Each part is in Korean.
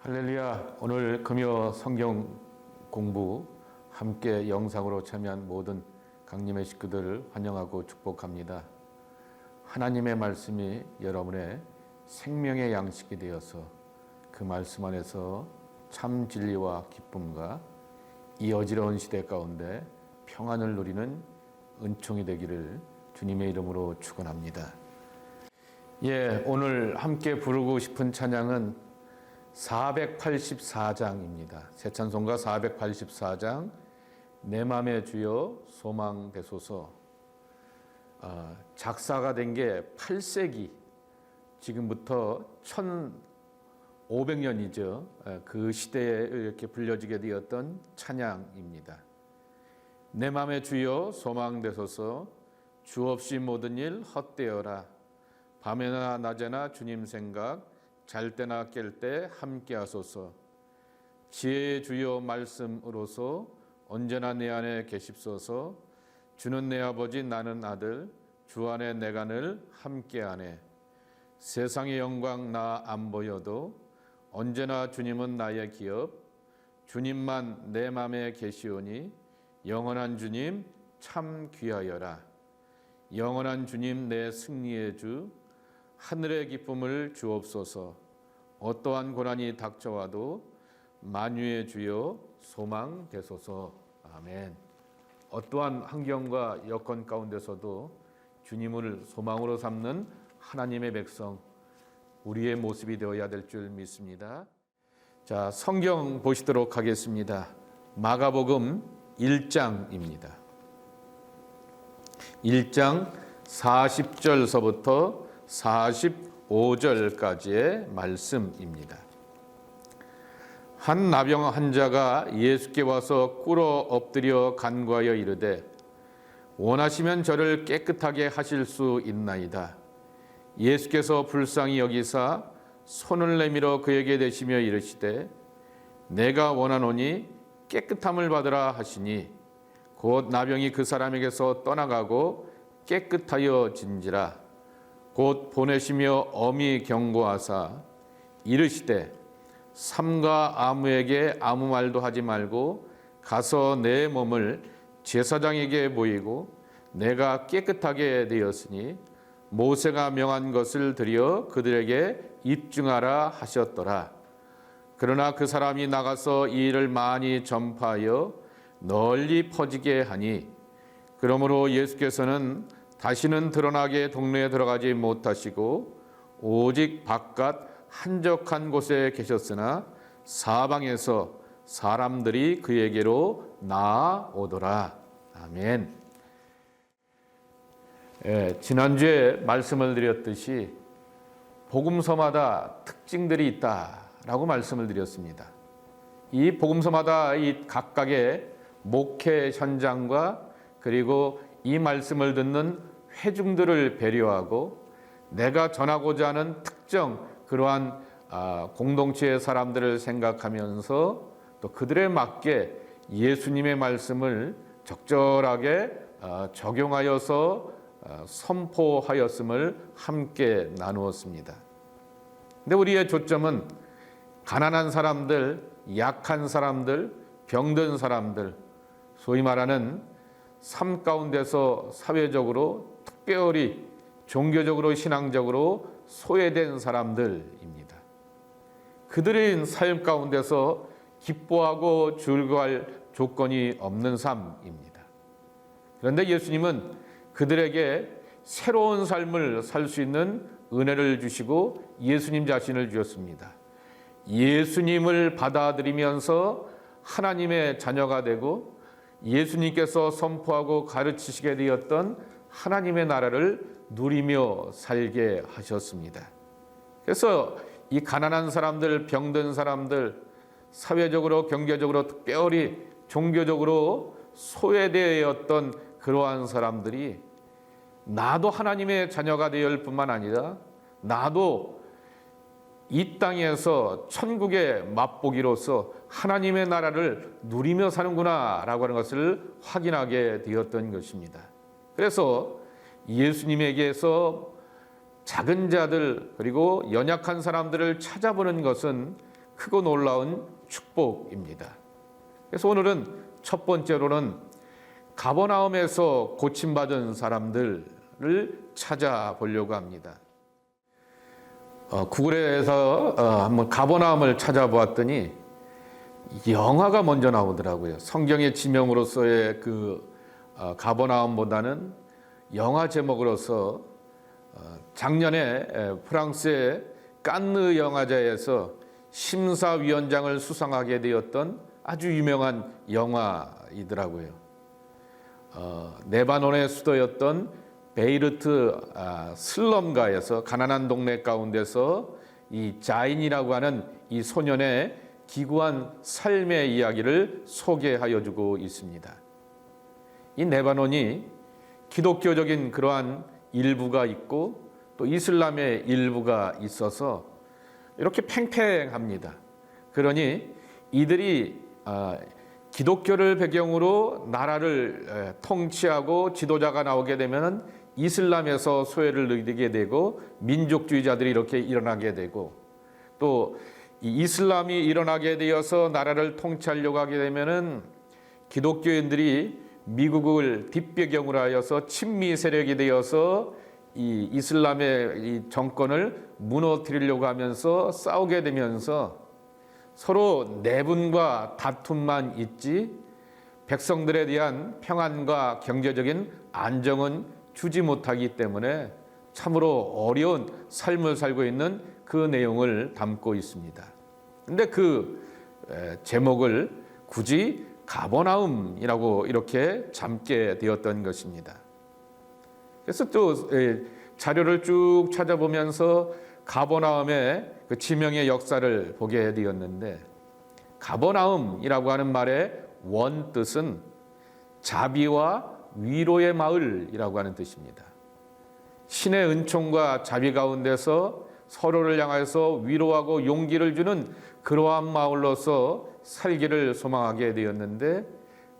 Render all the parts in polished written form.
할렐루야. 오늘 금요 성경 공부 함께 영상으로 참여한 모든 강림의 식구들을 환영하고 축복합니다. 하나님의 말씀이 여러분의 생명의 양식이 되어서 그 말씀 안에서 참 진리와 기쁨과 이 어지러운 시대 가운데 평안을 누리는 은총이 되기를 주님의 이름으로 축원합니다. 오늘 함께 부르고 싶은 찬양은 484장입니다. 새 찬송가 484장 내 맘의 주여 소망되소서. 작사가 된 게 8세기, 지금부터 1500년이죠. 그 시대에 이렇게 불려지게 되었던 찬양입니다. 내 맘의 주여 소망되소서. 주 없이 모든 일 헛되어라. 밤에나 낮에나 주님 생각, 잘 때나 깰 때 함께 하소서. 지혜의 주여 말씀으로서 언제나 내 안에 계십소서. 주는 내 아버지 나는 아들, 주 안에 내가 늘 함께하네. 세상의 영광 나 안 보여도 언제나 주님은 나의 기업. 주님만 내 맘에 계시오니 영원한 주님 참 귀하여라. 영원한 주님 내 승리의 주, 하늘의 기쁨을 주옵소서. 어떠한 고난이 닥쳐와도 만유의 주여 소망되소서. 아멘. 어떠한 환경과 여건 가운데서도 주님을 소망으로 삼는 하나님의 백성, 우리의 모습이 되어야 될 줄 믿습니다. 자, 성경 보시도록 하겠습니다. 마가복음 1장입니다. 1장 40절서부터 45절까지의 말씀입니다. 한 나병 환자가 예수께 와서 꿇어 엎드려 간구하여 이르되 원하시면 저를 깨끗하게 하실 수 있나이다. 예수께서 불쌍히 여기사 손을 내밀어 그에게 대시며 이르시되 내가 원하노니 깨끗함을 받으라 하시니 곧 나병이 그 사람에게서 떠나가고 깨끗하여 진지라. 곧 보내시며 엄히 경고하사 이르시되 삼가 아무에게 아무 말도 하지 말고 가서 내 몸을 제사장에게 보이고 내가 깨끗하게 되었으니 모세가 명한 것을 드려 그들에게 입증하라 하셨더라. 그러나 그 사람이 나가서 이 일을 많이 전파하여 널리 퍼지게 하니 그러므로 예수께서는 다시는 드러나게 동네에 들어가지 못하시고 오직 바깥 한적한 곳에 계셨으나 사방에서 사람들이 그에게로 나아오더라. 아멘. 지난주에 말씀을 드렸듯이 복음서마다 특징들이 있다라고 말씀을 드렸습니다. 이 복음서마다 이 각각의 목회 현장과 그리고 이 말씀을 듣는 회중들을 배려하고 내가 전하고자 하는 특정 그러한 공동체의 사람들을 생각하면서 또 그들에 맞게 예수님의 말씀을 적절하게 적용하여서 선포하였음을 함께 나누었습니다. 근데 우리의 초점은 가난한 사람들, 약한 사람들, 병든 사람들, 소위 말하는 삶 가운데서 사회적으로 특별히 종교적으로 신앙적으로 소외된 사람들입니다. 그들의 삶 가운데서 기뻐하고 즐거워할 조건이 없는 삶입니다. 그런데 예수님은 그들에게 새로운 삶을 살 수 있는 은혜를 주시고 예수님 자신을 주셨습니다. 예수님을 받아들이면서 하나님의 자녀가 되고 예수님께서 선포하고 가르치시게 되었던 하나님의 나라를 누리며 살게 하셨습니다. 그래서 이 가난한 사람들, 병든 사람들, 사회적으로 경제적으로 특별히 종교적으로 소외되었던 그러한 사람들이 나도 하나님의 자녀가 되을 뿐만 아니라 나도 이 땅에서 천국의 맛보기로서 하나님의 나라를 누리며 사는구나 라고 하는 것을 확인하게 되었던 것입니다. 그래서 예수님에게서 작은 자들 그리고 연약한 사람들을 찾아보는 것은 크고 놀라운 축복입니다. 그래서 오늘은 첫 번째로는 가버나움에서 고침받은 사람들을 찾아보려고 합니다. 구글에서 한번 가버나움을 찾아보았더니 영화가 먼저 나오더라고요. 성경의 지명으로서의 가버나움보다는 영화 제목으로서 작년에 프랑스의 칸느 영화제에서 심사위원장을 수상하게 되었던 아주 유명한 영화이더라고요. 레바논의 수도였던 베이르트 슬럼가에서 가난한 동네 가운데서 이 자인이라고 하는 이 소년의 기구한 삶의 이야기를 소개하여 주고 있습니다. 이 레바논이 기독교적인 그러한 일부가 있고 또 이슬람의 일부가 있어서 이렇게 팽팽합니다. 그러니 이들이 기독교를 배경으로 나라를 통치하고 지도자가 나오게 되면 이슬람에서 소외를 느끼게 되고 민족주의자들이 이렇게 일어나게 되고 또 이 이슬람이 일어나게 되어서 나라를 통치하려고 하게 되면은 기독교인들이 미국을 뒷배경으로 하여서 친미 세력이 되어서 이 이슬람의 이 정권을 무너뜨리려고 하면서 싸우게 되면서 서로 내분과 다툼만 있지 백성들에 대한 평안과 경제적인 안정은 주지 못하기 때문에 참으로 어려운 삶을 살고 있는 그 내용을 담고 있습니다. 그런데 그 제목을 굳이 가버나움이라고 이렇게 잡게 되었던 것입니다. 그래서 또 자료를 쭉 찾아보면서 가버나움의 그 지명의 역사를 보게 되었는데 가버나움이라고 하는 말의 원뜻은 자비와 위로의 마을이라고 하는 뜻입니다. 신의 은총과 자비 가운데서 서로를 향해서 위로하고 용기를 주는 그러한 마을로서 살기를 소망하게 되었는데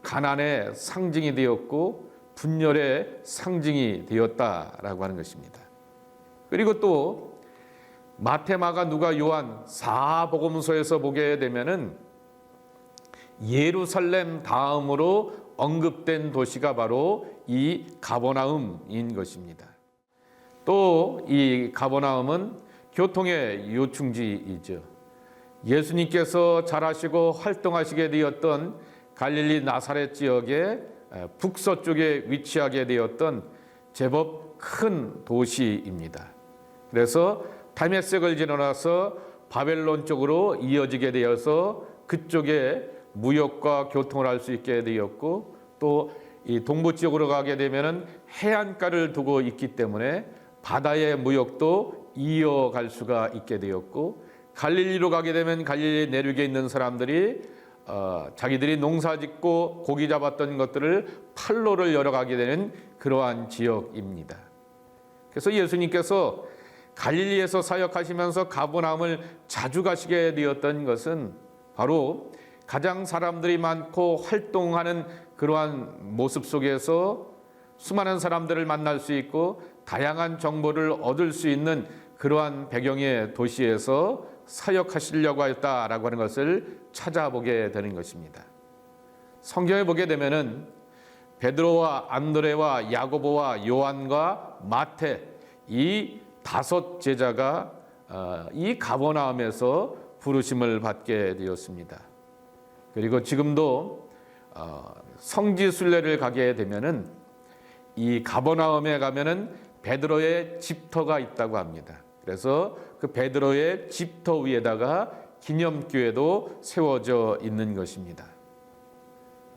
가난의 상징이 되었고 분열의 상징이 되었다라고 하는 것입니다. 그리고 또 마태, 마가, 누가, 요한 4복음서에서 보게 되면은 예루살렘 다음으로 언급된 도시가 바로 이 가버나움인 것입니다. 또 이 가버나움은 교통의 요충지이죠. 예수님께서 자라시고 활동하시게 되었던 갈릴리 나사렛 지역의 북서쪽에 위치하게 되었던 제법 큰 도시입니다. 그래서 다메섹을 지나서 바벨론 쪽으로 이어지게 되어서 그쪽에 무역과 교통을 할 수 있게 되었고 또 이 동부 지역으로 가게 되면은 해안가를 두고 있기 때문에 바다의 무역도 이어갈 수가 있게 되었고 갈릴리로 가게 되면 갈릴리 내륙에 있는 사람들이 자기들이 농사짓고 고기 잡았던 것들을 팔로를 열어가게 되는 그러한 지역입니다. 그래서 예수님께서 갈릴리에서 사역하시면서 가버나움을 자주 가시게 되었던 것은 바로 가장 사람들이 많고 활동하는 그러한 모습 속에서 수많은 사람들을 만날 수 있고 다양한 정보를 얻을 수 있는 그러한 배경의 도시에서 사역하시려고 했다라고 하는 것을 찾아보게 되는 것입니다. 성경에 보게 되면은 베드로와 안드레와 야고보와 요한과 마태 이 5 제자가 이 가버나움에서 부르심을 받게 되었습니다. 그리고 지금도 성지 순례를 가게 되면은 이 가버나움에 가면은 베드로의 집터가 있다고 합니다. 그래서 그 베드로의 집터 위에다가 기념교회도 세워져 있는 것입니다.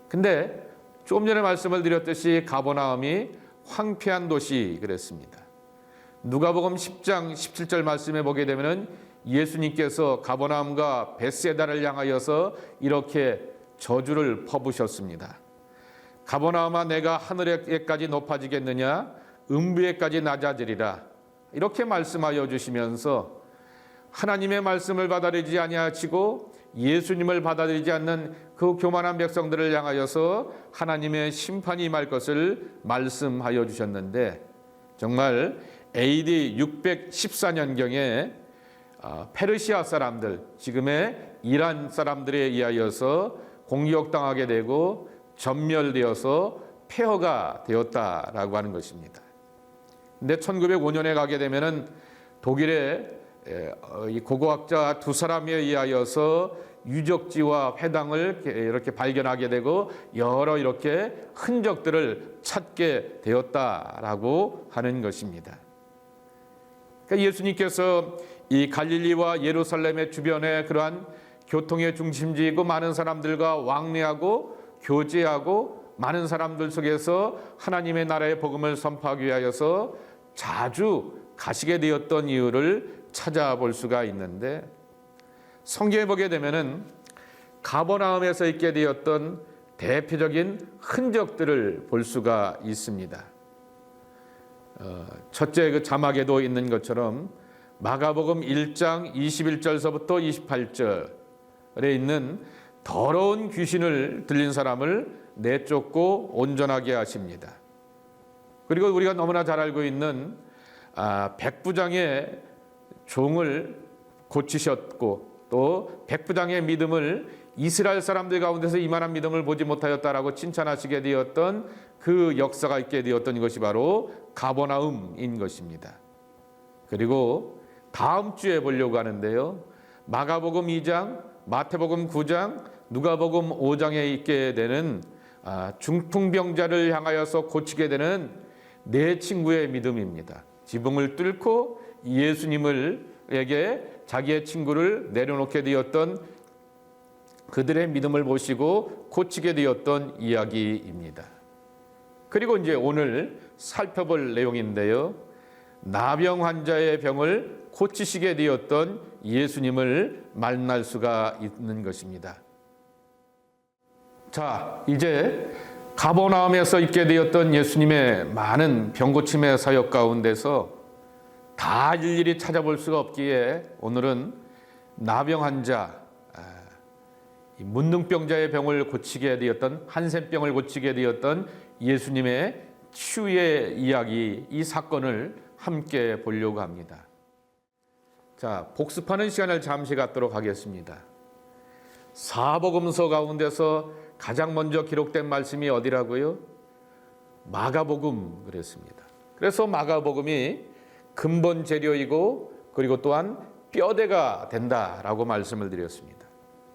근데 조금 전에 말씀을 드렸듯이 가버나움이 황폐한 도시 그랬습니다. 누가복음 10장 17절 말씀에 보게 되면은 예수님께서 가버나움과 벳세다를 향하여서 이렇게 저주를 퍼부으셨습니다. 가버나움아 내가 하늘에까지 높아지겠느냐 음부에까지 낮아지리라 이렇게 말씀하여 주시면서 하나님의 말씀을 받아들이지 아니하시고 예수님을 받아들이지 않는 그 교만한 백성들을 향하여서 하나님의 심판이 임할 것을 말씀하여 주셨는데 정말 AD 614년경에 페르시아 사람들, 지금의 이란 사람들에 의하여서 공격당하게 되고 전멸되어서 폐허가 되었다라고 하는 것입니다. 근데 1905년에 가게 되면은 독일의 이 고고학자 두 사람에 의하여서 유적지와 회당을 이렇게 발견하게 되고 여러 이렇게 흔적들을 찾게 되었다라고 하는 것입니다. 그러니까 예수님께서 이 갈릴리와 예루살렘의 주변에 그러한 교통의 중심지이고 많은 사람들과 왕래하고 교제하고 많은 사람들 속에서 하나님의 나라의 복음을 선포하기 위하여서 자주 가시게 되었던 이유를 찾아볼 수가 있는데, 성경에 보게 되면은 가버나움에서 있게 되었던 대표적인 흔적들을 볼 수가 있습니다. 첫째 그 자막에도 있는 것처럼 마가복음 1장 21절서부터 28절에 있는 더러운 귀신을 들린 사람을 내쫓고 온전하게 하십니다. 그리고 우리가 너무나 잘 알고 있는 백부장의 종을 고치셨고 또 백부장의 믿음을 이스라엘 사람들 가운데서 이만한 믿음을 보지 못하였다라고 칭찬하시게 되었던 그 역사가 있게 되었던 것이 바로 가버나움인 것입니다. 그리고 다음 주에 보려고 하는데요, 마가복음 2장, 마태복음 9장, 누가복음 5장에 있게 되는 중풍병자를 향하여서 고치게 되는 네 친구의 믿음입니다. 지붕을 뚫고 예수님에게 자기의 친구를 내려놓게 되었던 그들의 믿음을 보시고 고치게 되었던 이야기입니다. 그리고 이제 오늘 살펴볼 내용인데요, 나병 환자의 병을 고치시게 되었던 예수님을 만날 수가 있는 것입니다. 자, 이제 가버나움에서 있게 되었던 예수님의 많은 병고침의 사역 가운데서 다 일일이 찾아볼 수가 없기에 오늘은 나병 환자, 문둥병자의 병을 고치게 되었던, 한센병을 고치게 되었던 예수님의 치유의 이야기, 이 사건을 함께 보려고 합니다. 자, 복습하는 시간을 잠시 갖도록 하겠습니다. 사복음서 가운데서 가장 먼저 기록된 말씀이 어디라고요? 마가복음 그랬습니다. 그래서 마가복음이 근본 재료이고 그리고 또한 뼈대가 된다라고 말씀을 드렸습니다.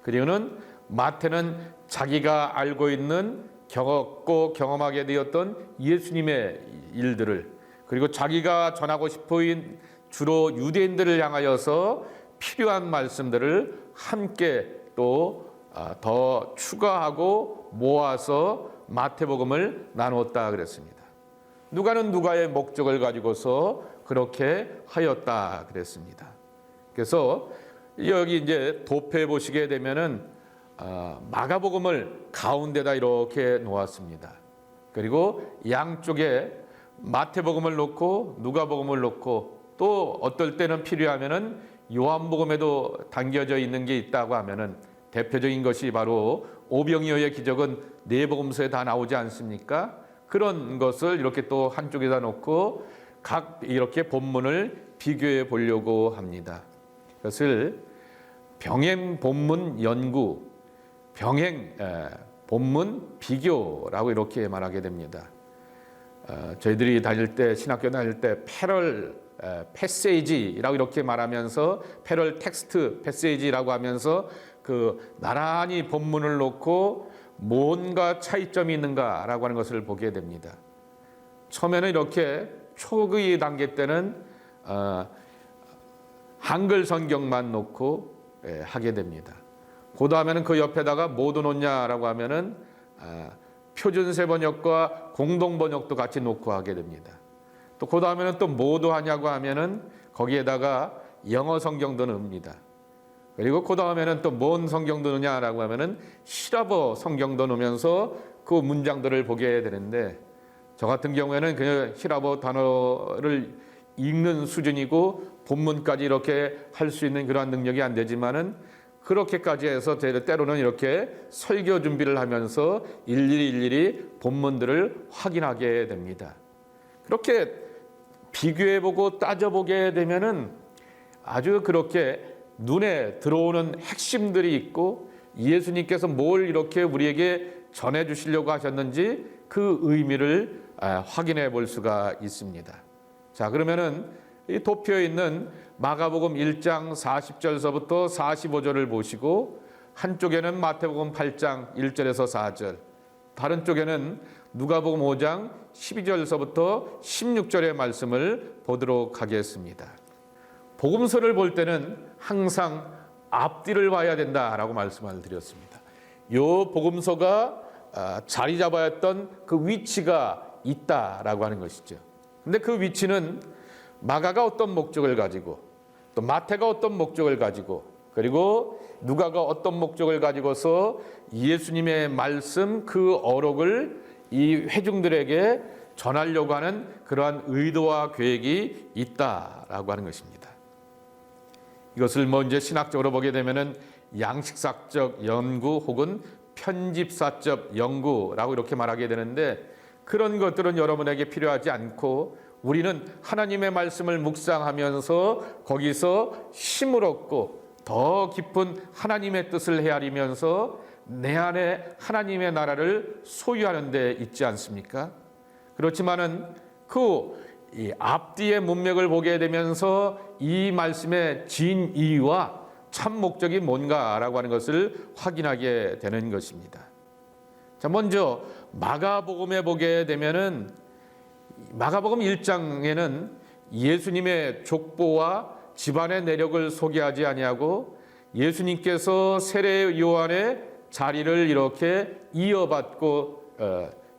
그리고는 마태는 자기가 알고 있는 겪었고 경험하게 되었던 예수님의 일들을, 그리고 자기가 전하고 싶은 주로 유대인들을 향하여서 필요한 말씀들을 함께 또 더 추가하고 모아서 마태복음을 나누었다 그랬습니다. 누가는 누가의 목적을 가지고서 그렇게 하였다 그랬습니다. 그래서 여기 이제 도표에 보시게 되면은 마가복음을 가운데다 이렇게 놓았습니다. 그리고 양쪽에 마태복음을 놓고 누가복음을 놓고 또 어떨 때는 필요하면은 요한복음에도 담겨져 있는 게 있다고 하면은 대표적인 것이 바로 오병이어의 기적은 네 복음서에 다 나오지 않습니까? 그런 것을 이렇게 또 한쪽에다 놓고 각 이렇게 본문을 비교해 보려고 합니다. 그것을 병행 본문 연구, 병행 본문 비교라고 이렇게 말하게 됩니다. 저희들이 다닐 때, 신학교 다닐 때 패럴 패세이지라고 이렇게 말하면서, 패럴 텍스트 패세이지라고 하면서 그 나란히 본문을 놓고 뭔가 차이점이 있는가라고 하는 것을 보게 됩니다. 처음에는 이렇게 초기 단계 때는 한글 성경만 놓고 하게 됩니다. 그 다음에는 그 옆에다가 뭐도 놓냐라고 하면은 표준세 번역과 공동 번역도 같이 놓고 하게 됩니다. 또 그 다음에는 또 뭐도 하냐고 하면은 거기에다가 영어 성경도 넣습니다. 그리고 그 다음에는 또 뭔 성경도 넣냐라고 하면은 히라버 성경도 넣으면서 그 문장들을 보게 되는데, 저 같은 경우에는 그냥 히라버 단어를 읽는 수준이고 본문까지 이렇게 할 수 있는 그러한 능력이 안 되지만은 그렇게까지 해서 때로는 이렇게 설교 준비를 하면서 일일이 본문들을 확인하게 됩니다. 그렇게 비교해보고 따져보게 되면은 아주 그렇게 눈에 들어오는 핵심들이 있고 예수님께서 뭘 이렇게 우리에게 전해 주시려고 하셨는지 그 의미를 확인해 볼 수가 있습니다. 자, 그러면은 이 도표에 있는 마가복음 1장 40절서부터 45절을 보시고 한쪽에는 마태복음 8장 1절에서 4절, 다른 쪽에는 누가복음 5장 12절서부터 16절의 말씀을 보도록 하겠습니다. 복음서를 볼 때는 항상 앞뒤를 봐야 된다라고 말씀을 드렸습니다. 이 복음서가 자리 잡아야 했던 그 위치가 있다라고 하는 것이죠. 근데 그 위치는 마가가 어떤 목적을 가지고 또 마태가 어떤 목적을 가지고 그리고 누가가 어떤 목적을 가지고서 예수님의 말씀 그 어록을 이 회중들에게 전하려고 하는 그러한 의도와 계획이 있다라고 하는 것입니다. 이것을 이제 신학적으로 보게 되면은 양식사적 연구 혹은 편집사적 연구라고 이렇게 말하게 되는데, 그런 것들은 여러분에게 필요하지 않고 우리는 하나님의 말씀을 묵상하면서 거기서 힘을 얻고 더 깊은 하나님의 뜻을 헤아리면서 내 안에 하나님의 나라를 소유하는 데 있지 않습니까? 그렇지만은 이 앞뒤의 문맥을 보게 되면서 이 말씀의 진이와 참 목적이 뭔가라고 하는 것을 확인하게 되는 것입니다. 자, 먼저 마가복음에 보게 되면은 마가복음 1장에는 예수님의 족보와 집안의 내력을 소개하지 아니하고 예수님께서 세례 요한의 자리를 이렇게 이어받고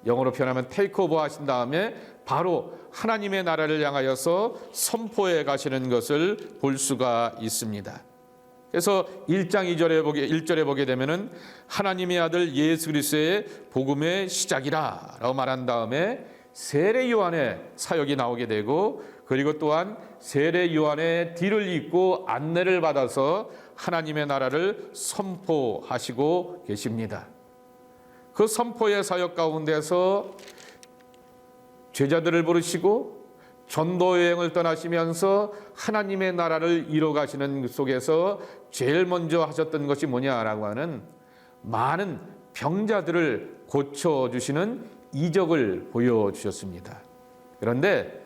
영어로 표현하면 테이크오버 하신 다음에 바로 하나님의 나라를 향하여서 선포해 가시는 것을 볼 수가 있습니다. 그래서 1장 1절에 보게 되면은 하나님의 아들 예수 그리스도의 복음의 시작이라라고 말한 다음에 세례 요한의 사역이 나오게 되고, 그리고 또한 세례 요한의 뒤를 잇고 안내를 받아서 하나님의 나라를 선포하시고 계십니다. 그 선포의 사역 가운데서 제자들을 부르시고 전도 여행을 떠나시면서 하나님의 나라를 이뤄가시는 속에서 제일 먼저 하셨던 것이 뭐냐라고 하는 많은 병자들을 고쳐주시는 이적을 보여주셨습니다. 그런데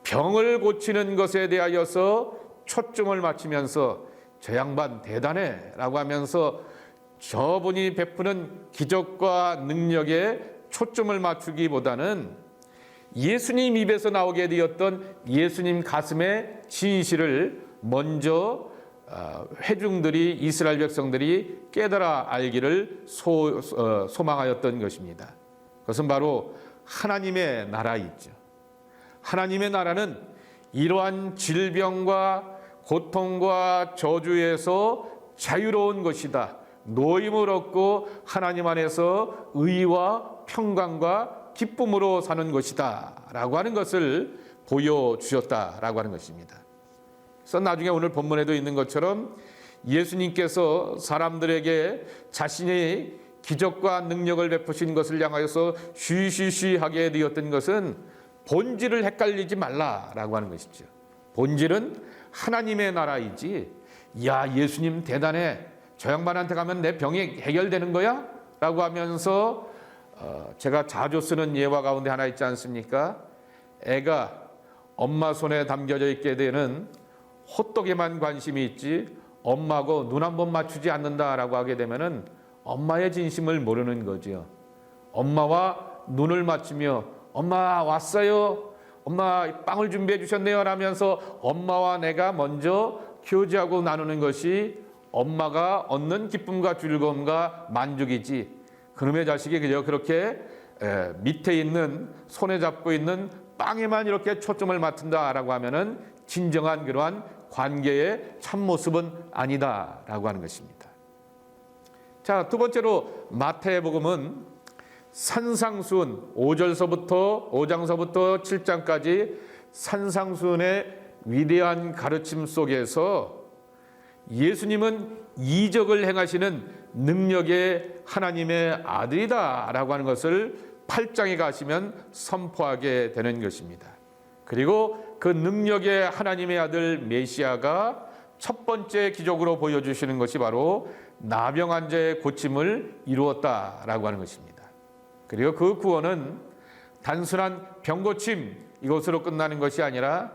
병을 고치는 것에 대하여서 초점을 맞추면서 저 양반 대단해 라고 하면서 저분이 베푸는 기적과 능력에 초점을 맞추기보다는 예수님 입에서 나오게 되었던 예수님 가슴의 진실을 먼저 회중들이, 이스라엘 백성들이 깨달아 알기를 소망하였던 것입니다. 그것은 바로 하나님의 나라이죠. 하나님의 나라는 이러한 질병과 고통과 저주에서 자유로운 것이다. 노임을 얻고 하나님 안에서 의와 평강과 기쁨으로 사는 것이다 라고 하는 것을 보여주셨다라고 하는 것입니다. 그래서 나중에 오늘 본문에도 있는 것처럼 예수님께서 사람들에게 자신이 기적과 능력을 베푸신 것을 향하여서 쉬쉬쉬하게 되었던 것은 본질을 헷갈리지 말라라고 하는 것이죠. 본질은 하나님의 나라이지, 야 예수님 대단해, 저 양반한테 가면 내 병이 해결되는 거야? 라고 하면서 제가 자주 쓰는 예화 가운데 하나 있지 않습니까? 애가 엄마 손에 담겨져 있게 되는 호떡에만 관심이 있지 엄마하고 눈 한 번 맞추지 않는다라고 하게 되면은 엄마의 진심을 모르는 거죠. 엄마와 눈을 맞추며 엄마 왔어요, 엄마 빵을 준비해 주셨네요 라면서 엄마와 내가 먼저 교제하고 나누는 것이 엄마가 얻는 기쁨과 즐거움과 만족이지, 그놈의 자식이 그저 그렇게 밑에 있는 손에 잡고 있는 빵에만 이렇게 초점을 맞춘다라고 하면은 진정한 그러한 관계의 참모습은 아니다라고 하는 것입니다. 자, 두 번째로 마태복음은 산상수훈 5장서부터 7장까지 산상수훈의 위대한 가르침 속에서 예수님은 이적을 행하시는 능력의 하나님의 아들이다라고 하는 것을 8장에 가시면 선포하게 되는 것입니다. 그리고 그 능력의 하나님의 아들 메시아가 첫 번째 기적으로 보여주시는 것이 바로 나병 환자의 고침을 이루었다라고 하는 것입니다. 그리고 그 구원은 단순한 병고침 이것으로 끝나는 것이 아니라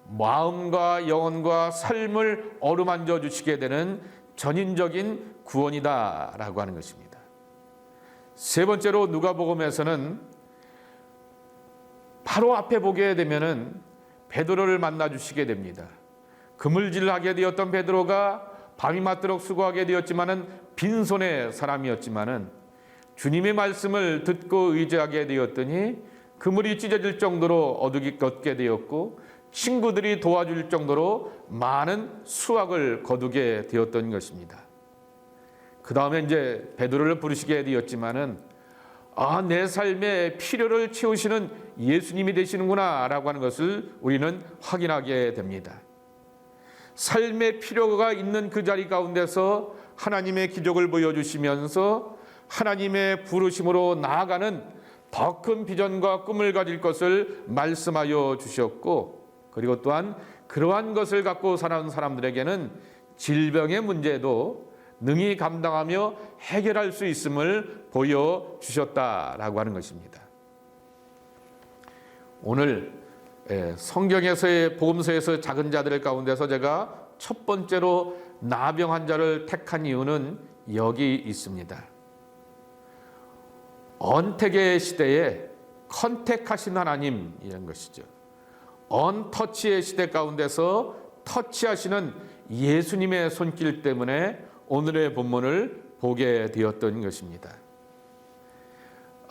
마음과 영혼과 삶을 어루만져 주시게 되는 전인적인 구원이다라고 하는 것입니다. 세 번째로 누가복음에서는 바로 앞에 보게 되면은 베드로를 만나 주시게 됩니다. 그물질하게 되었던 베드로가 밤이 맞도록 수고하게 되었지만은 빈손의 사람이었지만은 주님의 말씀을 듣고 의지하게 되었더니 그물이 찢어질 정도로 어둑이 걷게 되었고 친구들이 도와줄 정도로 많은 수확을 거두게 되었던 것입니다. 그 다음에 이제 베드로를 부르시게 되었지만은 내 삶의 필요를 채우시는 예수님이 되시는구나 라고 하는 것을 우리는 확인하게 됩니다. 삶의 필요가 있는 그 자리 가운데서 하나님의 기적을 보여주시면서 하나님의 부르심으로 나아가는 더 큰 비전과 꿈을 가질 것을 말씀하여 주셨고, 그리고 또한 그러한 것을 갖고 살아가는 사람들에게는 질병의 문제도 능히 감당하며 해결할 수 있음을 보여주셨다라고 하는 것입니다. 오늘 성경에서의 복음서에서 작은 자들 가운데서 제가 첫 번째로 나병 환자를 택한 이유는 여기 있습니다. 언택의 시대에 컨택하신 하나님 이런 것이죠. 언터치의 시대 가운데서 터치하시는 예수님의 손길 때문에 오늘의 본문을 보게 되었던 것입니다.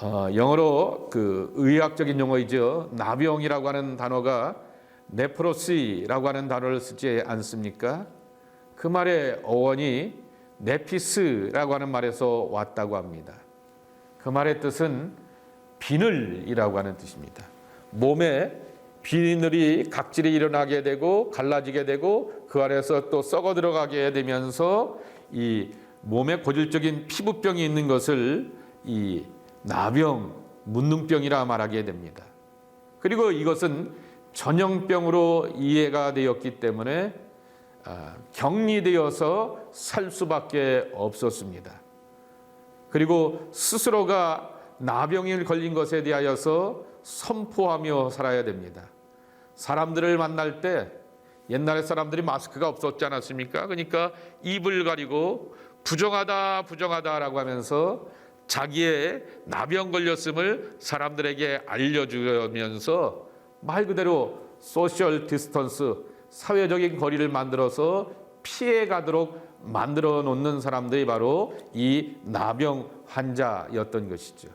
영어로 그 의학적인 용어이죠. 나병이라고 하는 단어가 네프로시라고 하는 단어를 쓰지 않습니까? 그 말의 어원이 네피스라고 하는 말에서 왔다고 합니다. 그 말의 뜻은 비늘이라고 하는 뜻입니다. 몸에 비늘이 각질이 일어나게 되고 갈라지게 되고 그 안에서 또 썩어 들어가게 되면서 이 몸에 고질적인 피부병이 있는 것을 이 나병, 문둥병이라 말하게 됩니다. 그리고 이것은 전염병으로 이해가 되었기 때문에 격리되어서 살 수밖에 없었습니다. 그리고 스스로가 나병에 걸린 것에 대하여서 선포하며 살아야 됩니다. 사람들을 만날 때 옛날에 사람들이 마스크가 없었지 않았습니까? 그러니까 입을 가리고 부정하다라고 하면서 자기의 나병 걸렸음을 사람들에게 알려주면서 말 그대로 소셜 디스턴스, 사회적인 거리를 만들어서 피해가도록 만들어 놓는 사람들이 바로 이 나병 환자였던 것이죠.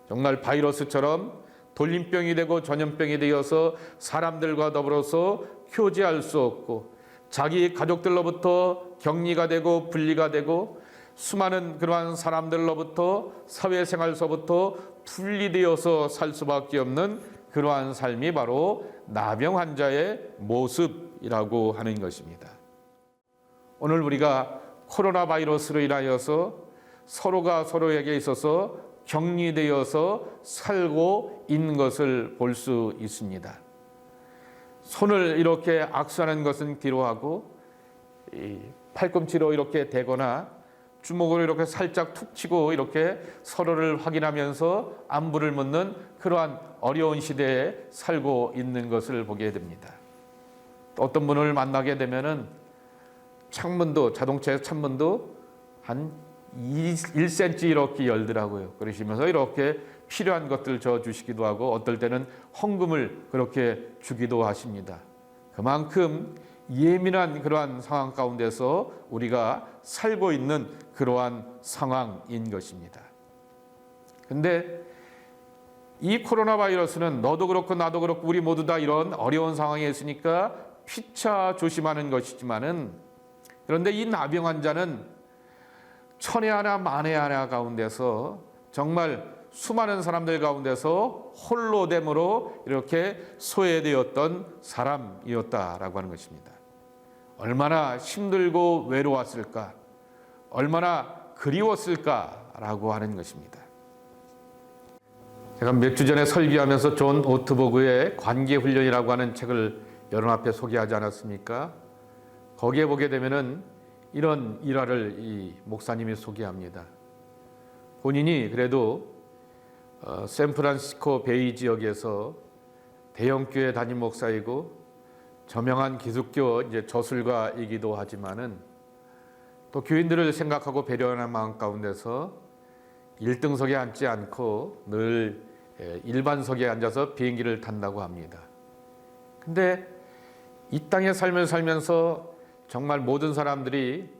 정말 바이러스처럼 돌림병이 되고 전염병이 되어서 사람들과 더불어서 교제할 수 없고 자기 가족들로부터 격리가 되고 분리가 되고 수많은 그러한 사람들로부터 사회생활서부터 분리되어서 살 수밖에 없는 그러한 삶이 바로 나병 환자의 모습이라고 하는 것입니다. 오늘 우리가 코로나 바이러스로 인하여서 서로가 서로에게 있어서 격리되어서 살고 있는 것을 볼 수 있습니다. 손을 이렇게 악수하는 것은 뒤로하고 팔꿈치로 이렇게 대거나 주먹으로 이렇게 살짝 툭 치고 이렇게 서로를 확인하면서 안부를 묻는 그러한 어려운 시대에 살고 있는 것을 보게 됩니다. 어떤 분을 만나게 되면은 창문도 자동차의 창문도 한 1cm 이렇게 열더라고요. 그러시면서 이렇게 필요한 것들 저 주시기도 하고 어떨 때는 헌금을 그렇게 주기도 하십니다. 그만큼 예민한 그러한 상황 가운데서 우리가 살고 있는 그러한 상황인 것입니다. 그런데 이 코로나 바이러스는 너도 그렇고 나도 그렇고 우리 모두 다 이런 어려운 상황에 있으니까 피차 조심하는 것이지만은 그런데 이 나병 환자는 천에 하나 만에 하나 가운데서 정말 수많은 사람들 가운데서 홀로됨으로 이렇게 소외되었던 사람이었다라고 하는 것입니다. 얼마나 힘들고 외로웠을까, 얼마나 그리웠을까라고 하는 것입니다. 제가 몇 주 전에 설교하면서 존 오트버그의 관계훈련이라고 하는 책을 여러분 앞에 소개하지 않았습니까? 거기에 보게 되면은 이런 일화를 이 목사님이 소개합니다. 본인이 그래도 샌프란시스코 베이 지역에서 대형교회 담임 목사이고 저명한 기독교 이제 저술가이기도 하지만은 또 교인들을 생각하고 배려하는 마음 가운데서 1등석에 앉지 않고 늘 일반석에 앉아서 비행기를 탄다고 합니다. 근데 이 땅의 삶을 살면서 정말 모든 사람들이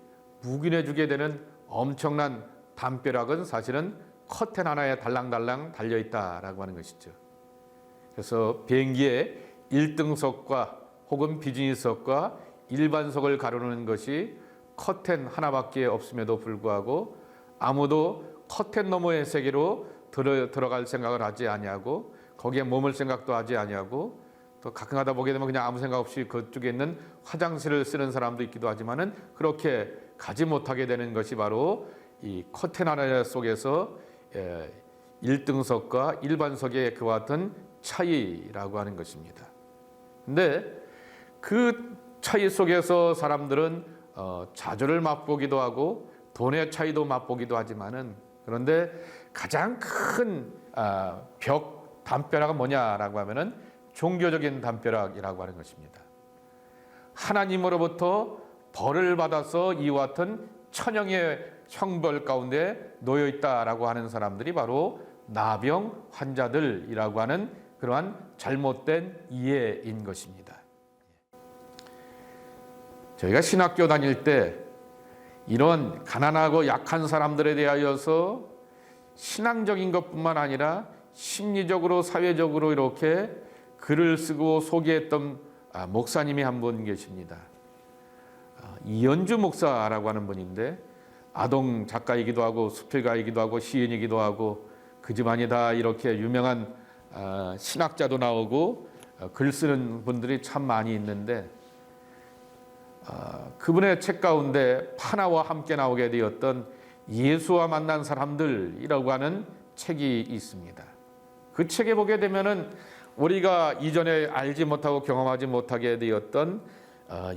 묵인해주게 되는 엄청난 담벼락은 사실은 커튼 하나에 달랑달랑 달려있다라고 하는 것이죠. 그래서 비행기의 1등석과 혹은 비즈니스석과 일반석을 가르는 것이 커튼 하나밖에 없음에도 불구하고 아무도 커튼 너머의 세계로 들어갈 생각을 하지 아니하고 거기에 머물 생각도 하지 아니하고 또 가끔 가다 보게 되면 그냥 아무 생각 없이 그쪽에 있는 화장실을 쓰는 사람도 있기도 하지만은 그렇게 가지 못하게 되는 것이 바로 이 커튼 하나 속에서 1등석과 일반석의 그와 같은 차이라고 하는 것입니다. 근데 그 차이 속에서 사람들은 좌절을 맛보기도 하고 돈의 차이도 맛보기도 하지만은 그런데 가장 큰 담벼락은 뭐냐라고 하면은 종교적인 담벼락이라고 하는 것입니다. 하나님으로부터 벌을 받아서 이와 같은 천형의 형벌 가운데 놓여 있다라고 하는 사람들이 바로 나병 환자들이라고 하는 그러한 잘못된 이해인 것입니다. 저희가 신학교 다닐 때 이런 가난하고 약한 사람들에 대하여서 신앙적인 것뿐만 아니라 심리적으로 사회적으로 이렇게 글을 쓰고 소개했던 목사님이 한 분 계십니다. 이연주 목사라고 하는 분인데 아동 작가이기도 하고 수필가이기도 하고 시인이기도 하고 그 집안이 다 이렇게 유명한 신학자도 나오고 글 쓰는 분들이 참 많이 있는데 그분의 책 가운데 파나와 함께 나오게 되었던 예수와 만난 사람들이라고 하는 책이 있습니다. 그 책에 보게 되면은 우리가 이전에 알지 못하고 경험하지 못하게 되었던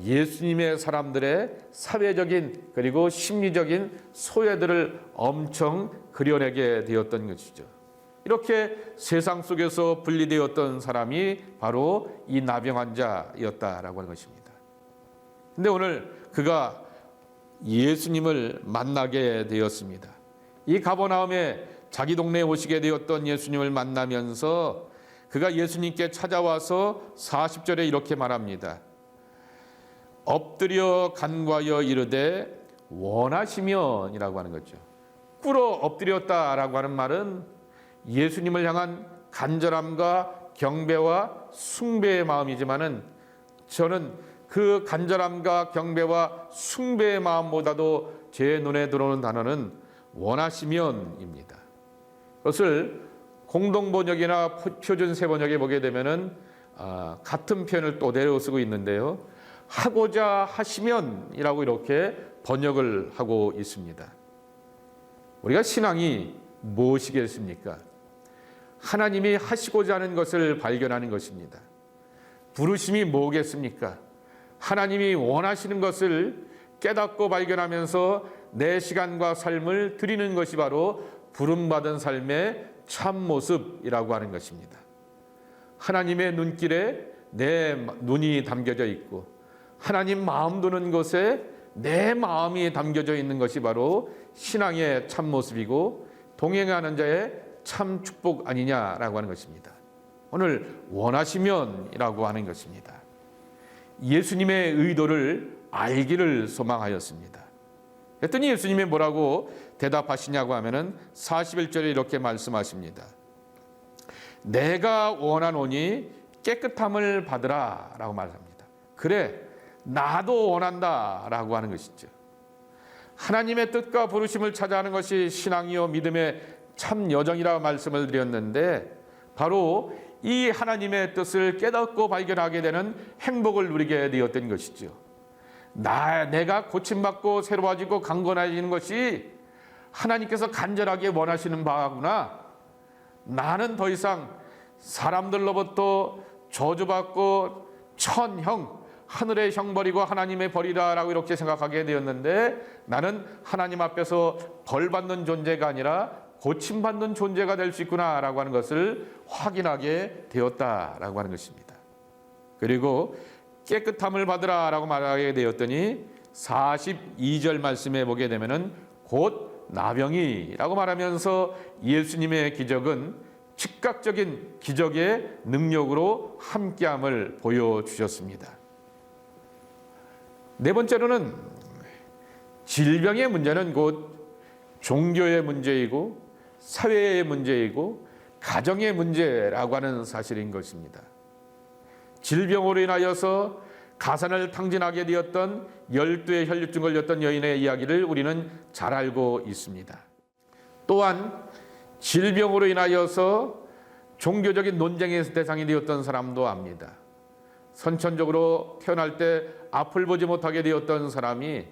예수님의 사람들의 사회적인 그리고 심리적인 소외들을 엄청 그려내게 되었던 것이죠. 이렇게 세상 속에서 분리되었던 사람이 바로 이 나병 환자였다라고 하는 것입니다. 근데 오늘 그가 예수님을 만나게 되었습니다. 이 가버나움에 자기 동네에 오시게 되었던 예수님을 만나면서 그가 예수님께 찾아와서 40절에 이렇게 말합니다. 엎드려 간구하여 이르되 원하시면이라고 하는 거죠. 꿇어 엎드렸다라고 하는 말은 예수님을 향한 간절함과 경배와 숭배의 마음이지만은 저는 그 간절함과 경배와 숭배의 마음보다도 제 눈에 들어오는 단어는 원하시면입니다. 그것을 공동번역이나 표준세번역에 보게 되면은 같은 표현을 또 내려 쓰고 있는데요. 하고자 하시면이라고 이렇게 번역을 하고 있습니다. 우리가 신앙이 무엇이겠습니까? 하나님이 하시고자 하는 것을 발견하는 것입니다. 부르심이 뭐겠습니까? 하나님이 원하시는 것을 깨닫고 발견하면서 내 시간과 삶을 드리는 것이 바로 부름받은 삶의 참모습이라고 하는 것입니다. 하나님의 눈길에 내 눈이 담겨져 있고 하나님 마음 두는 것에 내 마음이 담겨져 있는 것이 바로 신앙의 참모습이고 동행하는 자의 참 축복 아니냐라고 하는 것입니다. 오늘 원하시면이라고 하는 것입니다. 예수님의 의도를 알기를 소망하였습니다. 그랬더니 예수님이 뭐라고 대답하시냐고 하면은 41절에 이렇게 말씀하십니다. 내가 원하노니 깨끗함을 받으라 라고 말합니다. 그래 나도 원한다 라고 하는 것이죠. 하나님의 뜻과 부르심을 찾아하는 것이 신앙이요 믿음의 참 여정이라 말씀을 드렸는데 바로 이 하나님의 뜻을 깨닫고 발견하게 되는 행복을 누리게 되었던 것이죠. 내가 고침받고 새로워지고 강건해지는 것이 하나님께서 간절하게 원하시는 바구나. 나는 더 이상 사람들로부터 저주받고 천형 하늘의 형벌이고 하나님의 벌이다라고 이렇게 생각하게 되었는데, 나는 하나님 앞에서 벌받는 존재가 아니라 고침받는 존재가 될 수 있구나라고 하는 것을 확인하게 되었다라고 하는 것입니다. 그리고 깨끗함을 받으라라고 말하게 되었더니 42절 말씀에 보게 되면은 곧 나병이라고 말하면서 예수님의 기적은 즉각적인 기적의 능력으로 함께함을 보여주셨습니다. 네 번째로는 질병의 문제는 곧 종교의 문제이고 사회의 문제이고 가정의 문제라고 하는 사실인 것입니다. 질병으로 인하여서 가산을 탕진하게 되었던 12의 혈류증 걸렸던 여인의 이야기를 우리는 잘 알고 있습니다. 또한 질병으로 인하여서 종교적인 논쟁의 대상이 되었던 사람도 압니다. 선천적으로 태어날 때 앞을 보지 못하게 되었던 사람이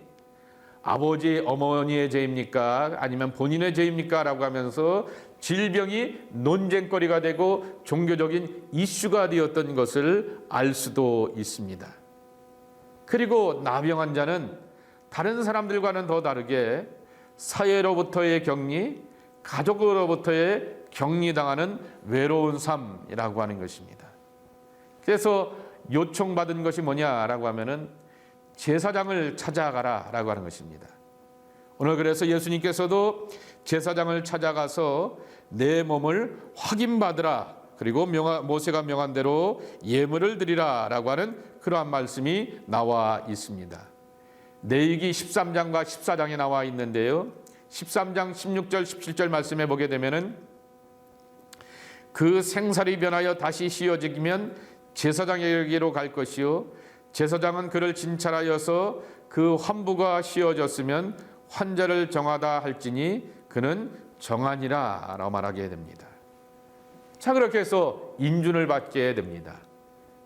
아버지, 어머니의 죄입니까? 아니면 본인의 죄입니까? 라고 하면서 질병이 논쟁거리가 되고 종교적인 이슈가 되었던 것을 알 수도 있습니다. 그리고 나병 환자는 다른 사람들과는 더 다르게 사회로부터의 격리, 가족으로부터의 격리당하는 외로운 삶이라고 하는 것입니다. 그래서 요청받은 것이 뭐냐라고 하면은 제사장을 찾아가라라고 하는 것입니다. 오늘 그래서 예수님께서도 제사장을 찾아가서 내 몸을 확인받으라, 그리고 모세가 명한 대로 예물을 드리라라고 하는 그러한 말씀이 나와 있습니다. 레위기 13장과 14장에 나와 있는데요. 13장 16절 17절 말씀에 보게 되면은 그 생살이 변하여 다시 씌어지면 제사장에게로 갈 것이요, 제사장은 그를 진찰하여서 그 환부가 씌어졌으면 환자를 정하다 할지니 그는 정하니라 라고 말하게 됩니다. 자, 그렇게 해서 인준을 받게 됩니다.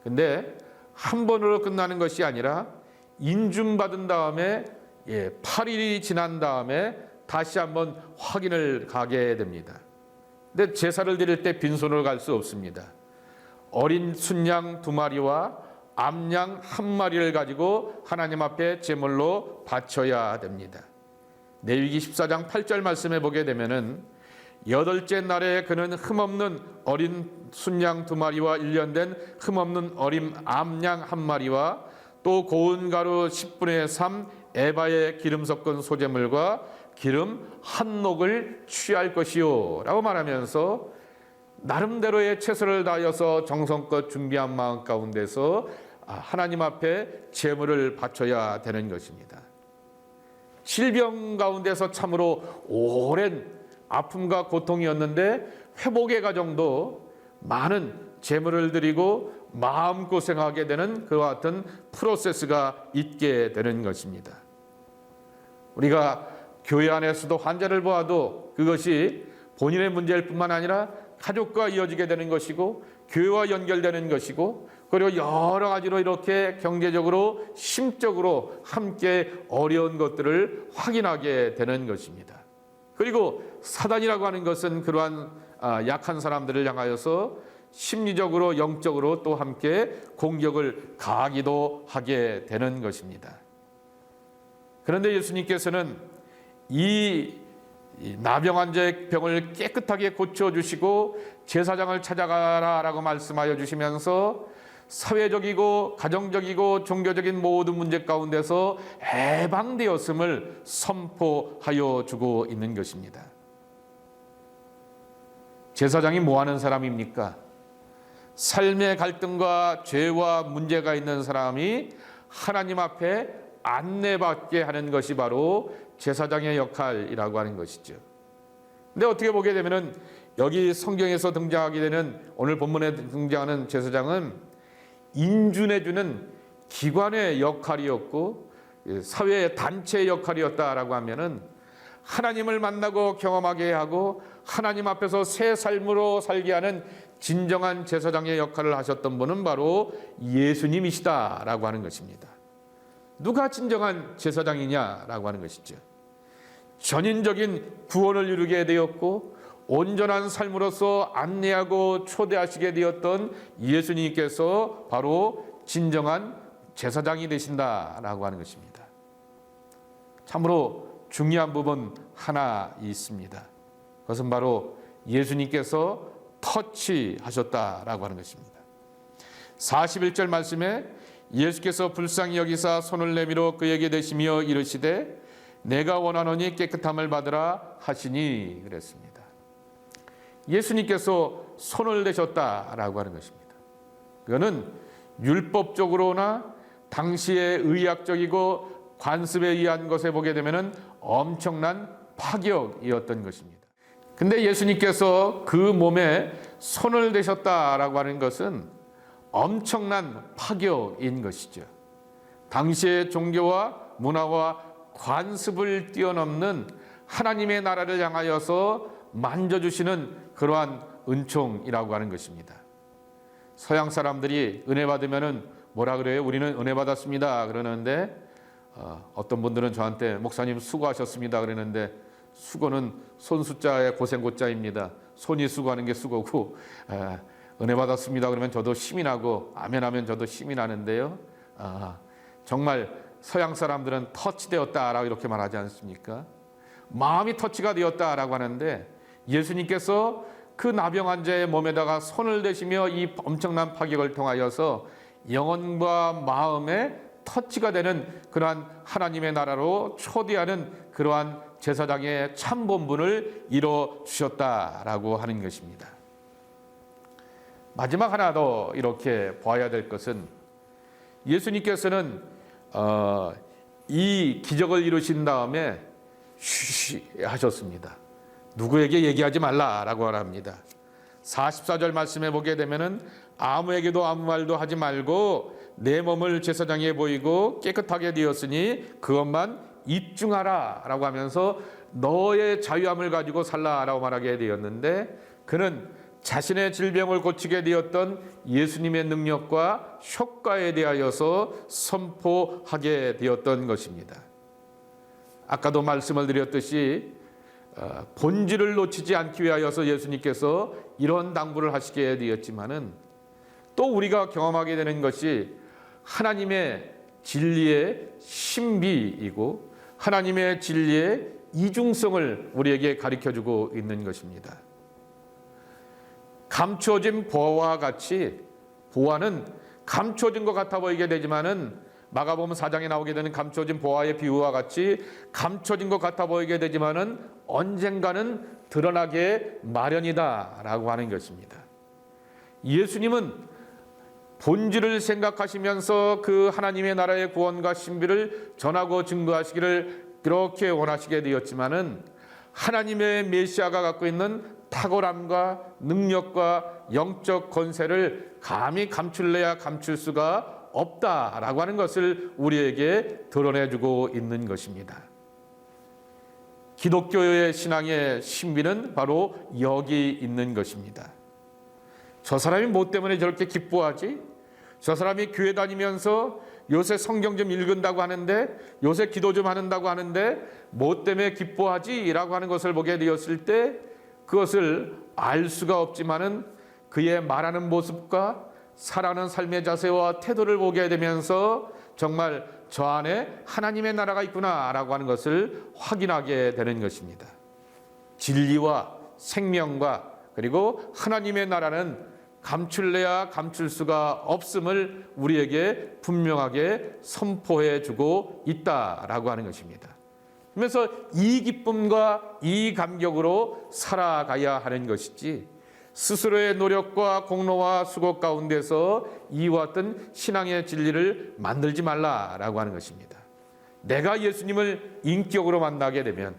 근데 한 번으로 끝나는 것이 아니라 인준받은 다음에 8일이 지난 다음에 다시 한번 확인을 가게 됩니다. 근데 제사를 드릴 때 빈손으로 갈 수 없습니다. 어린 순양 2마리와 암양 1마리를 가지고 하나님 앞에 제물로 바쳐야 됩니다. 레위기 14장 8절 말씀에 보게 되면은 8째 날에 그는 흠없는 어린 순양 2마리와 1년 된 흠없는 어린 암양 1마리와 또 고운 가루 10분의 3 에바의 기름 섞은 소제물과 기름 1녹을 취할 것이요 라고 말하면서 나름대로의 최선을 다하여서 정성껏 준비한 마음 가운데서 하나님 앞에 제물을 바쳐야 되는 것입니다. 질병 가운데서 참으로 오랜 아픔과 고통이었는데 회복의 과정도 많은 제물을 드리고 마음고생하게 되는 그와 같은 프로세스가 있게 되는 것입니다. 우리가 교회 안에서도 환자를 보아도 그것이 본인의 문제일 뿐만 아니라 가족과 이어지게 되는 것이고 교회와 연결되는 것이고, 그리고 여러 가지로 이렇게 경제적으로 심적으로 함께 어려운 것들을 확인하게 되는 것입니다. 그리고 사단이라고 하는 것은 그러한 약한 사람들을 향하여서 심리적으로 영적으로 또 함께 공격을 가하기도 하게 되는 것입니다. 그런데 예수님께서는 이 나병 환자의 병을 깨끗하게 고쳐주시고 제사장을 찾아가라라고 말씀하여 주시면서 사회적이고 가정적이고 종교적인 모든 문제 가운데서 해방되었음을 선포하여 주고 있는 것입니다. 제사장이 뭐 하는 사람입니까? 삶의 갈등과 죄와 문제가 있는 사람이 하나님 앞에 안내받게 하는 것이 바로 제사장의 역할이라고 하는 것이죠. 근데 어떻게 보게 되면은 여기 성경에서 등장하게 되는, 오늘 본문에 등장하는 제사장은 인준해주는 기관의 역할이었고 사회의 단체의 역할이었다라고 하면은 하나님을 만나고 경험하게 하고 하나님 앞에서 새 삶으로 살게 하는 진정한 제사장의 역할을 하셨던 분은 바로 예수님이시다라고 하는 것입니다. 누가 진정한 제사장이냐라고 하는 것이죠. 전인적인 구원을 이루게 되었고 온전한 삶으로서 안내하고 초대하시게 되었던 예수님께서 바로 진정한 제사장이 되신다라고 하는 것입니다. 참으로 중요한 부분 하나 있습니다. 그것은 바로 예수님께서 터치하셨다라고 하는 것입니다. 41절 말씀에 예수께서 불쌍히 여기사 손을 내밀어 그에게 대시며 이르시되 내가 원하노니 깨끗함을 받으라 하시니 그랬습니다. 예수님께서 손을 대셨다라고 하는 것입니다. 그거는 율법적으로나 당시의 의학적이고 관습에 의한 것에 보게 되면 엄청난 파격이었던 것입니다. 근데 예수님께서 그 몸에 손을 대셨다라고 하는 것은 엄청난 파격인 것이죠. 당시의 종교와 문화와 관습을 뛰어넘는 하나님의 나라를 향하여서 만져주시는 그러한 은총이라고 하는 것입니다. 서양 사람들이 은혜 받으면은 뭐라 그래요? 우리는 은혜 받았습니다 그러는데 어떤 분들은 저한테 목사님 수고하셨습니다 그러는데 수고는 손 숫자의 고생 고자입니다. 손이 수고하는 게 수고고 은혜 받았습니다 그러면 저도 힘이 나고 아멘 하면 저도 힘이 나는데요. 정말 서양 사람들은 터치되었다라고 이렇게 말하지 않습니까? 마음이 터치가 되었다라고 하는데 예수님께서 그 나병 환자의 몸에다가 손을 대시며 이 엄청난 파격을 통하여서 영혼과 마음에 터치가 되는 그러한 하나님의 나라로 초대하는 그러한 제사장의 참본분을 이뤄 주셨다라고 하는 것입니다. 마지막 하나 더 이렇게 봐야 될 것은 예수님께서는 이 기적을 이루신 다음에 하셨습니다. 누구에게 얘기하지 말라라고 합니다. 44절 말씀에 보게 되면은 아무에게도 아무 말도 하지 말고 내 몸을 제사장에 보이고 깨끗하게 되었으니 그것만 입증하라라고 하면서 너의 자유함을 가지고 살라라고 말하게 되었는데 그는 자신의 질병을 고치게 되었던 예수님의 능력과 효과에 대하여서 선포하게 되었던 것입니다. 아까도 말씀을 드렸듯이 본질을 놓치지 않기 위하여서 예수님께서 이런 당부를 하시게 되었지만은 또 우리가 경험하게 되는 것이 하나님의 진리의 신비이고 하나님의 진리의 이중성을 우리에게 가르쳐주고 있는 것입니다. 감춰진 보화와 같이 보화는 감춰진 것 같아 보이게 되지만은 마가복음 4장에 나오게 되는 감춰진 보화의 비유와 같이 감춰진 것 같아 보이게 되지만은 언젠가는 드러나게 마련이다라고 하는 것입니다. 예수님은 본질을 생각하시면서 그 하나님의 나라의 구원과 신비를 전하고 증거하시기를 그렇게 원하시게 되었지만은 하나님의 메시아가 갖고 있는 탁월함과 능력과 영적 권세를 감히 감출래야 감출 수가 없다라고 하는 것을 우리에게 드러내주고 있는 것입니다. 기독교의 신앙의 신비는 바로 여기 있는 것입니다. 저 사람이 뭐 때문에 저렇게 기뻐하지? 저 사람이 교회 다니면서 요새 성경 좀 읽는다고 하는데 요새 기도 좀 한다고 하는데 뭐 때문에 기뻐하지? 라고 하는 것을 보게 되었을 때 그것을 알 수가 없지만은 그의 말하는 모습과 살아가는 삶의 자세와 태도를 보게 되면서 정말 저 안에 하나님의 나라가 있구나라고 하는 것을 확인하게 되는 것입니다. 진리와 생명과 그리고 하나님의 나라는 감출래야 감출 수가 없음을 우리에게 분명하게 선포해 주고 있다라고 하는 것입니다. 그래서 이 기쁨과 이 감격으로 살아가야 하는 것이지 스스로의 노력과 공로와 수고 가운데서 이와 같은 신앙의 진리를 만들지 말라라고 하는 것입니다. 내가 예수님을 인격으로 만나게 되면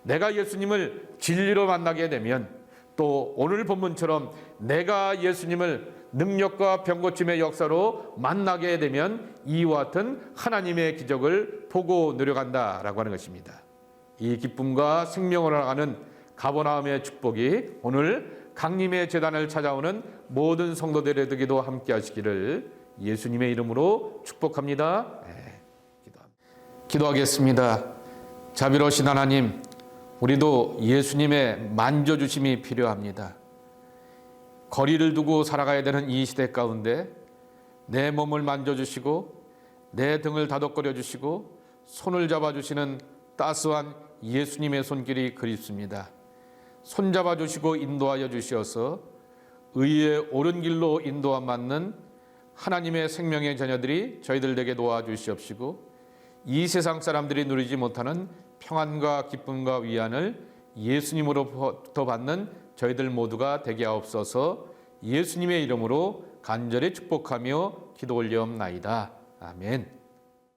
내가 예수님을 진리로 만나게 되면 또 오늘 본문처럼 내가 예수님을 능력과 병고침의 역사로 만나게 되면 이와 같은 하나님의 기적을 보고 누려간다라고 하는 것입니다. 이 기쁨과 생명으로 나가는 가버나움의 축복이 오늘 강림의 제단을 찾아오는 모든 성도들에게도 함께 하시기를 예수님의 이름으로 축복합니다. 기도하겠습니다. 자비로우신 하나님, 우리도 예수님의 만져주심이 필요합니다. 거리를 두고 살아가야 되는 이 시대 가운데 내 몸을 만져주시고 내 등을 다독거려 주시고 손을 잡아 주시는 따스한 예수님의 손길이 그립습니다. 손잡아 주시고 인도하여 주시어서 의의 옳은 길로 인도함 받는 하나님의 생명의 자녀들이 저희들에게 도와주시옵시고 이 세상 사람들이 누리지 못하는 평안과 기쁨과 위안을 예수님으로부터 받는 저희들 모두가 되게 하옵소서. 예수님의 이름으로 간절히 축복하며 기도 올리옵나이다. 아멘.